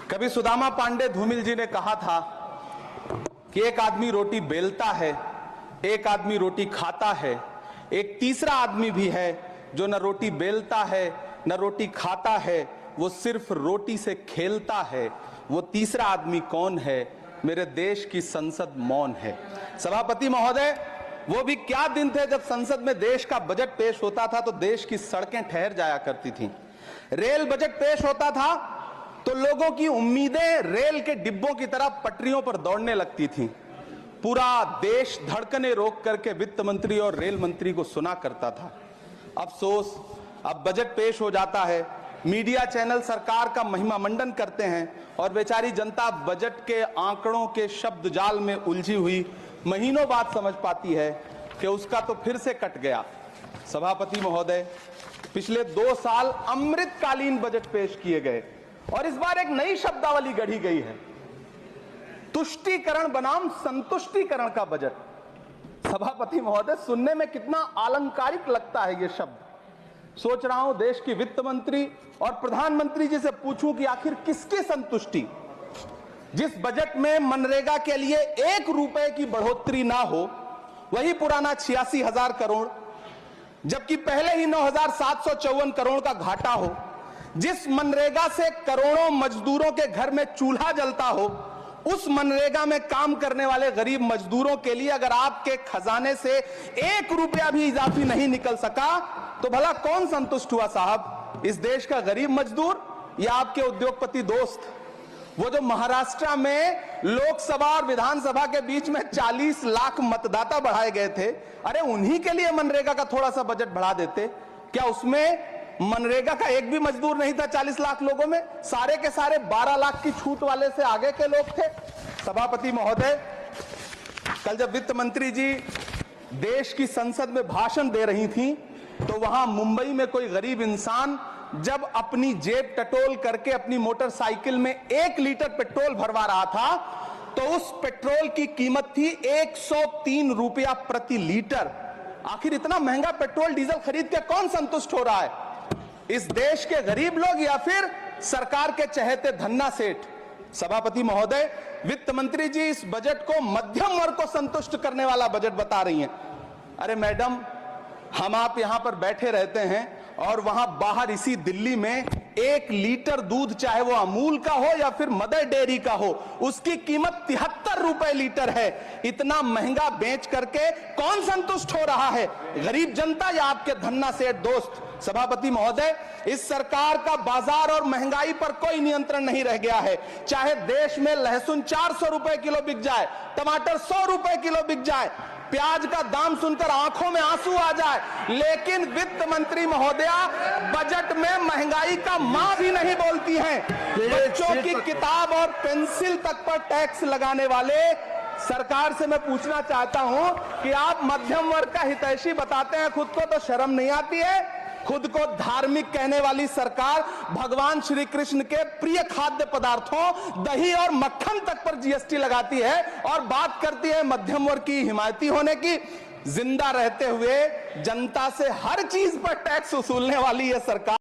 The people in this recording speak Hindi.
कभी सुदामा पांडे धूमिल जी ने कहा था कि एक आदमी रोटी बेलता है, एक आदमी रोटी खाता है, एक तीसरा आदमी भी है जो न रोटी बेलता है न रोटी खाता है, वो सिर्फ रोटी से खेलता है। वो तीसरा आदमी कौन है? मेरे देश की संसद मौन है। सभापति महोदय, वो भी क्या दिन थे जब संसद में देश का बजट पेश होता था तो देश की सड़कें ठहर जाया करती थीं। रेल बजट पेश होता था तो लोगों की उम्मीदें रेल के डिब्बों की तरह पटरियों पर दौड़ने लगती थीं। पूरा देश धड़कने रोक करके वित्त मंत्री और रेल मंत्री को सुना करता था। अफसोस, अब बजट पेश हो जाता है, मीडिया चैनल सरकार का महिमा मंडन करते हैं और बेचारी जनता बजट के आंकड़ों के शब्द जाल में उलझी हुई महीनों बाद समझ पाती है कि उसका तो फिर से कट गया। सभापति महोदय, पिछले 2 साल अमृतकालीन बजट पेश किए गए और इस बार एक नई शब्दावली गढ़ी गई है, तुष्टीकरण बनाम संतुष्टीकरण का बजट। सभापति महोदय, सुनने में कितना अलंकारिक लगता है ये शब्द। सोच रहा हूं देश की वित्त मंत्री और प्रधानमंत्री जी से पूछूं कि आखिर किसकी संतुष्टि? जिस बजट में मनरेगा के लिए 1 रुपए की बढ़ोतरी ना हो, वही पुराना 86,000 करोड़, जबकि पहले ही 9,754 करोड़ का घाटा हो, जिस मनरेगा से करोड़ों मजदूरों के घर में चूल्हा जलता हो, उस मनरेगा में काम करने वाले गरीब मजदूरों के लिए अगर आपके खजाने से 1 रुपया भी इजाफी नहीं निकल सका तो भला कौन संतुष्ट हुआ साहब? इस देश का गरीब मजदूर या आपके उद्योगपति दोस्त? वो जो महाराष्ट्र में लोकसभा और विधानसभा के बीच में 40 लाख मतदाता बढ़ाए गए थे, अरे उन्हीं के लिए मनरेगा का थोड़ा सा बजट बढ़ा देते। क्या उसमें मनरेगा का एक भी मजदूर नहीं था? 40 लाख लोगों में सारे के सारे 12 लाख की छूट वाले से आगे के लोग थे। सभापति महोदय, कल जब वित्त मंत्री जी देश की संसद में भाषण दे रही थी तो वहां मुंबई में कोई गरीब इंसान जब अपनी जेब टटोल करके अपनी मोटरसाइकिल में 1 लीटर पेट्रोल भरवा रहा था तो उस पेट्रोल की कीमत थी 103 रुपया प्रति लीटर। आखिर इतना महंगा पेट्रोल डीजल खरीद के कौन संतुष्ट हो रहा है? इस देश के गरीब लोग या फिर सरकार के चहेते धन्ना सेठ? सभापति महोदय, वित्त मंत्री जी इस बजट को मध्यम वर्ग को संतुष्ट करने वाला बजट बता रही हैं। अरे मैडम, हम आप यहां पर बैठे रहते हैं और वहां बाहर इसी दिल्ली में 1 लीटर दूध, चाहे वो अमूल का हो या फिर मदर डेयरी का हो, उसकी कीमत 73 रुपए लीटर है। इतना महंगा बेच करके कौन संतुष्ट हो रहा है? गरीब जनता या आपके धन्ना सेठ दोस्त? सभापति महोदय, इस सरकार का बाजार और महंगाई पर कोई नियंत्रण नहीं रह गया है। चाहे देश में लहसुन 400 रुपए किलो बिक जाए, टमाटर 100 रुपए किलो बिक जाए, प्याज का दाम सुनकर आंखों में आंसू आ जाए, लेकिन वित्त मंत्री महोदया बजट में महंगाई का मां भी नहीं बोलती हैं। बच्चों की किताब और पेंसिल तक पर टैक्स लगाने वाले सरकार से मैं पूछना चाहता हूं कि आप मध्यम वर्ग का हितैषी बताते हैं, खुद को तो शर्म नहीं आती है? खुद को धार्मिक कहने वाली सरकार भगवान श्री कृष्ण के प्रिय खाद्य पदार्थों दही और मक्खन तक पर जीएसटी लगाती है और बात करती है मध्यम वर्ग की हिमायती होने की। जिंदा रहते हुए जनता से हर चीज पर टैक्स वसूलने वाली यह सरकार